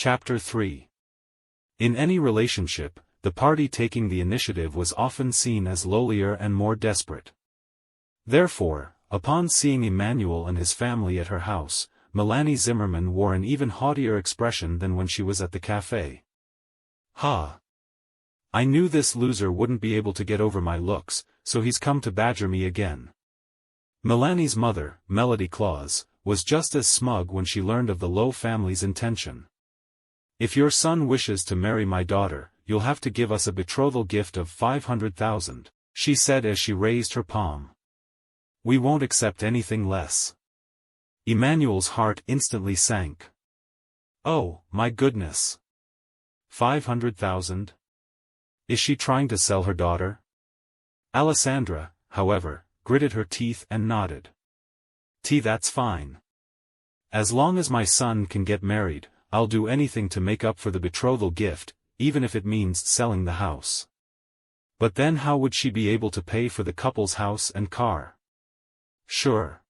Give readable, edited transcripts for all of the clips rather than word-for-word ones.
Chapter 3. In any relationship, the party taking the initiative was often seen as lowlier and more desperate. Therefore, upon seeing Emmanuel and his family at her house, Melanie Zimmerman wore an even haughtier expression than when she was at the café. "Ha! I knew this loser wouldn't be able to get over my looks, so he's come to badger me again." Melanie's mother, Melody Claus, was just as smug when she learned of the Lowe family's intention. "If your son wishes to marry my daughter, you'll have to give us a betrothal gift of 500,000, she said as she raised her palm. "We won't accept anything less." Emmanuel's heart instantly sank. "Oh, my goodness. 500,000? Is she trying to sell her daughter?" Alessandra, however, gritted her teeth and nodded. That's fine. As long as my son can get married, I'll do anything to make up for the betrothal gift, even if it means selling the house." But then how would she be able to pay for the couple's house and car? "Sure.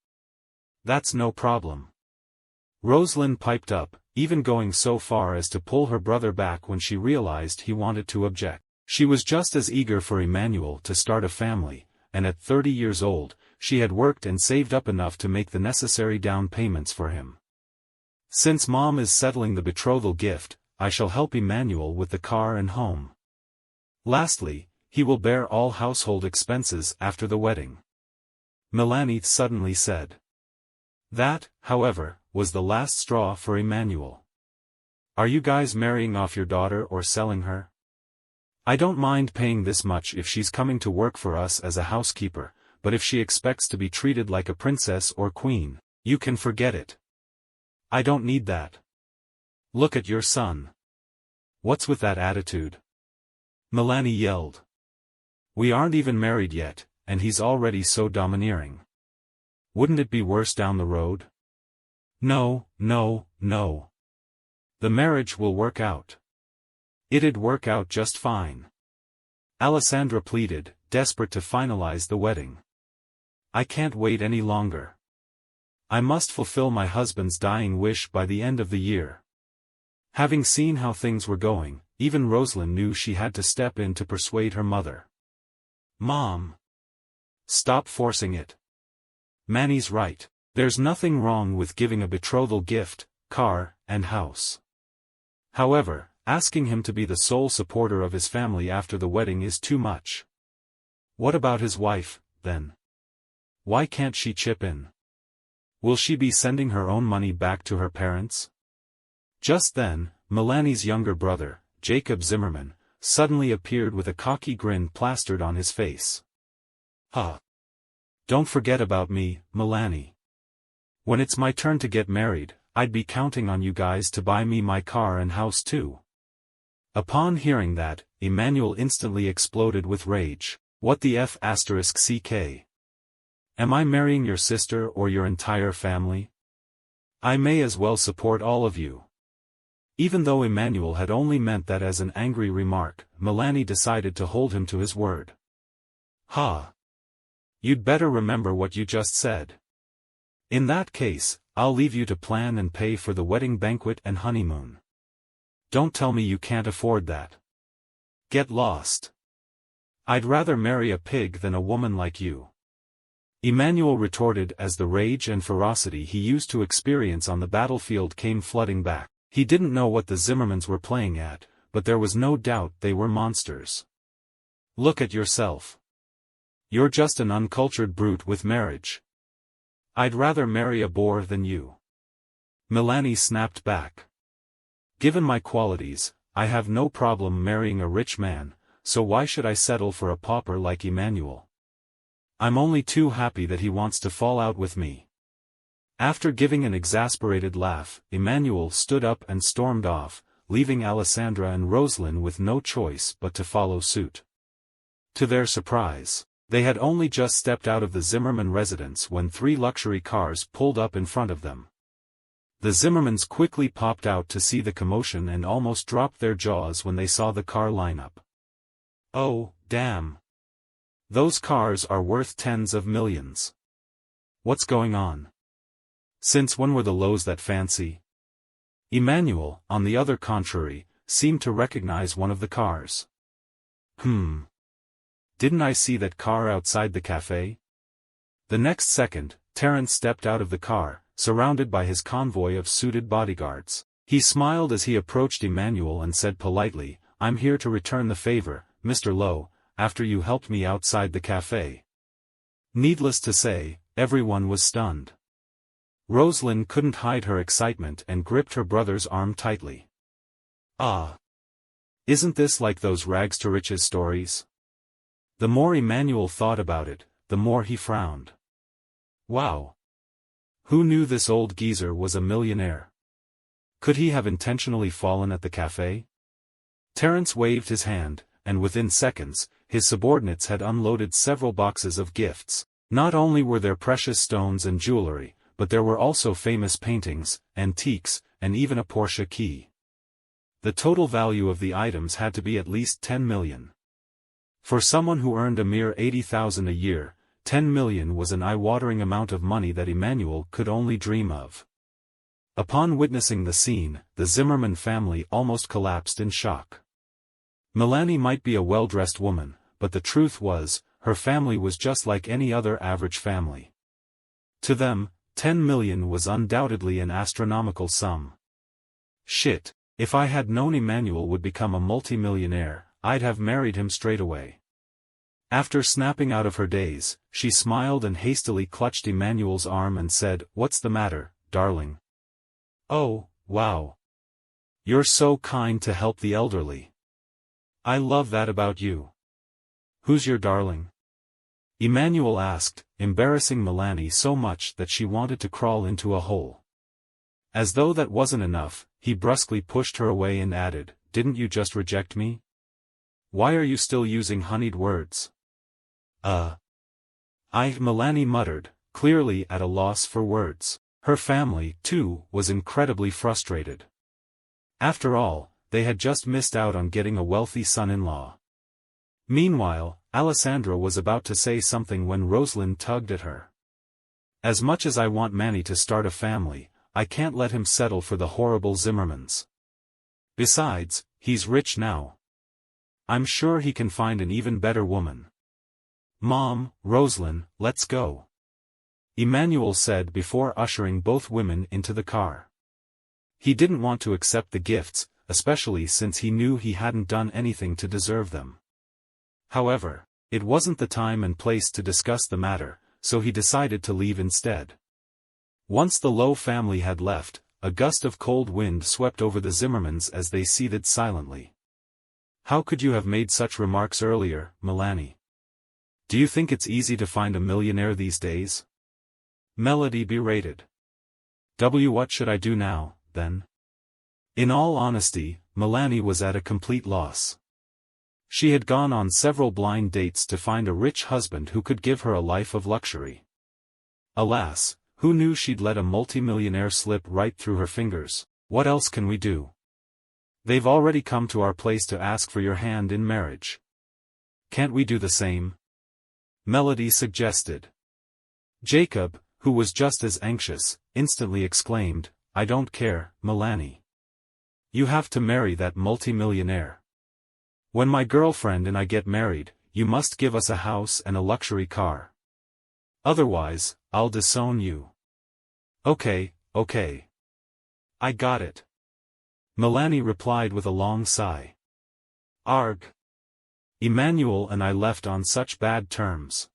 That's no problem." Rosalind piped up, even going so far as to pull her brother back when she realized he wanted to object. She was just as eager for Emmanuel to start a family, and at 30 years old, she had worked and saved up enough to make the necessary down payments for him. "Since Mom is settling the betrothal gift, I shall help Emmanuel with the car and home. Lastly, he will bear all household expenses after the wedding," Melanie suddenly said. That, however, was the last straw for Emmanuel. "Are you guys marrying off your daughter or selling her? I don't mind paying this much if she's coming to work for us as a housekeeper, but if she expects to be treated like a princess or queen, you can forget it. I don't need that. Look at your son. What's with that attitude?" Melanie yelled. "We aren't even married yet, and he's already so domineering. Wouldn't it be worse down the road?" No. The marriage will work out. It'd work out just fine," Alessandra pleaded, desperate to finalize the wedding. "I can't wait any longer. I must fulfill my husband's dying wish by the end of the year." Having seen how things were going, even Rosalind knew she had to step in to persuade her mother. "Mom! Stop forcing it. Manny's right. There's nothing wrong with giving a betrothal gift, car, and house. However, asking him to be the sole supporter of his family after the wedding is too much." "What about his wife, then? Why can't she chip in? Will she be sending her own money back to her parents?" Just then, Melanie's younger brother, Jacob Zimmerman, suddenly appeared with a cocky grin plastered on his face. "Huh. Don't forget about me, Melanie. When it's my turn to get married, I'd be counting on you guys to buy me my car and house too." Upon hearing that, Emmanuel instantly exploded with rage. "What the F***? Am I marrying your sister or your entire family? I may as well support all of you." Even though Emmanuel had only meant that as an angry remark, Melanie decided to hold him to his word. "Ha! You'd better remember what you just said. In that case, I'll leave you to plan and pay for the wedding banquet and honeymoon. Don't tell me you can't afford that. Get lost. I'd rather marry a pig than a woman like you," Emmanuel retorted as the rage and ferocity he used to experience on the battlefield came flooding back. He didn't know what the Zimmermans were playing at, but there was no doubt they were monsters. "Look at yourself. You're just an uncultured brute with marriage. I'd rather marry a boor than you," Melanie snapped back. "Given my qualities, I have no problem marrying a rich man, so why should I settle for a pauper like Emmanuel? I'm only too happy that he wants to fall out with me." After giving an exasperated laugh, Emmanuel stood up and stormed off, leaving Alessandra and Rosalind with no choice but to follow suit. To their surprise, they had only just stepped out of the Zimmerman residence when 3 luxury cars pulled up in front of them. The Zimmermans quickly popped out to see the commotion and almost dropped their jaws when they saw the car lineup. "Oh, damn. Those cars are worth tens of millions. What's going on? Since when were the Lowes that fancy?" Emmanuel, on the other contrary, seemed to recognize one of the cars. Didn't I see that car outside the cafe? The next second, Terence stepped out of the car, surrounded by his convoy of suited bodyguards. He smiled as he approached Emmanuel and said politely, "I'm here to return the favor, Mr. Lowe, after you helped me outside the cafe." Needless to say, everyone was stunned. Rosalind couldn't hide her excitement and gripped her brother's arm tightly. "Ah! Isn't this like those rags to riches stories?" The more Emmanuel thought about it, the more he frowned. Wow! Who knew this old geezer was a millionaire? Could he have intentionally fallen at the cafe? Terence waved his hand, and within seconds, his subordinates had unloaded several boxes of gifts. Not only were there precious stones and jewelry, but there were also famous paintings, antiques, and even a Porsche key. The total value of the items had to be at least 10 million. For someone who earned a mere 80,000 a year, 10 million was an eye-watering amount of money that Emmanuel could only dream of. Upon witnessing the scene, the Zimmerman family almost collapsed in shock. Melanie might be a well-dressed woman, but the truth was, her family was just like any other average family. To them, 10 million was undoubtedly an astronomical sum. Shit, if I had known Emmanuel would become a multimillionaire, I'd have married him straight away. After snapping out of her daze, she smiled and hastily clutched Emmanuel's arm and said, "What's the matter, darling?" "Oh, wow. You're so kind to help the elderly. I love that about you." "Who's your darling?" Emmanuel asked, embarrassing Melanie so much that she wanted to crawl into a hole. As though that wasn't enough, he brusquely pushed her away and added, "Didn't you just reject me? Why are you still using honeyed words?" Melanie muttered, clearly at a loss for words. Her family, too, was incredibly frustrated. After all, they had just missed out on getting a wealthy son-in-law. Meanwhile, Alessandra was about to say something when Rosalind tugged at her. "As much as I want Manny to start a family, I can't let him settle for the horrible Zimmermans. Besides, he's rich now. I'm sure he can find an even better woman." "Mom, Rosalind, let's go," Emmanuel said before ushering both women into the car. He didn't want to accept the gifts, especially since he knew he hadn't done anything to deserve them. However, it wasn't the time and place to discuss the matter, so he decided to leave instead. Once the Lowe family had left, a gust of cold wind swept over the Zimmermans as they seethed silently. "How could you have made such remarks earlier, Melanie? Do you think it's easy to find a millionaire these days?" Melody berated. What should I do now, then?" In all honesty, Melanie was at a complete loss. She had gone on several blind dates to find a rich husband who could give her a life of luxury. Alas, who knew she'd let a multimillionaire slip right through her fingers? "What else can we do? They've already come to our place to ask for your hand in marriage. Can't we do the same?" Melody suggested. Jacob, who was just as anxious, instantly exclaimed, "I don't care, Melanie. You have to marry that multimillionaire. When my girlfriend and I get married, you must give us a house and a luxury car. Otherwise, I'll disown you." Okay. I got it," Melanie replied with a long sigh. "Arg. Emmanuel and I left on such bad terms.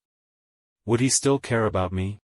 Would he still care about me?"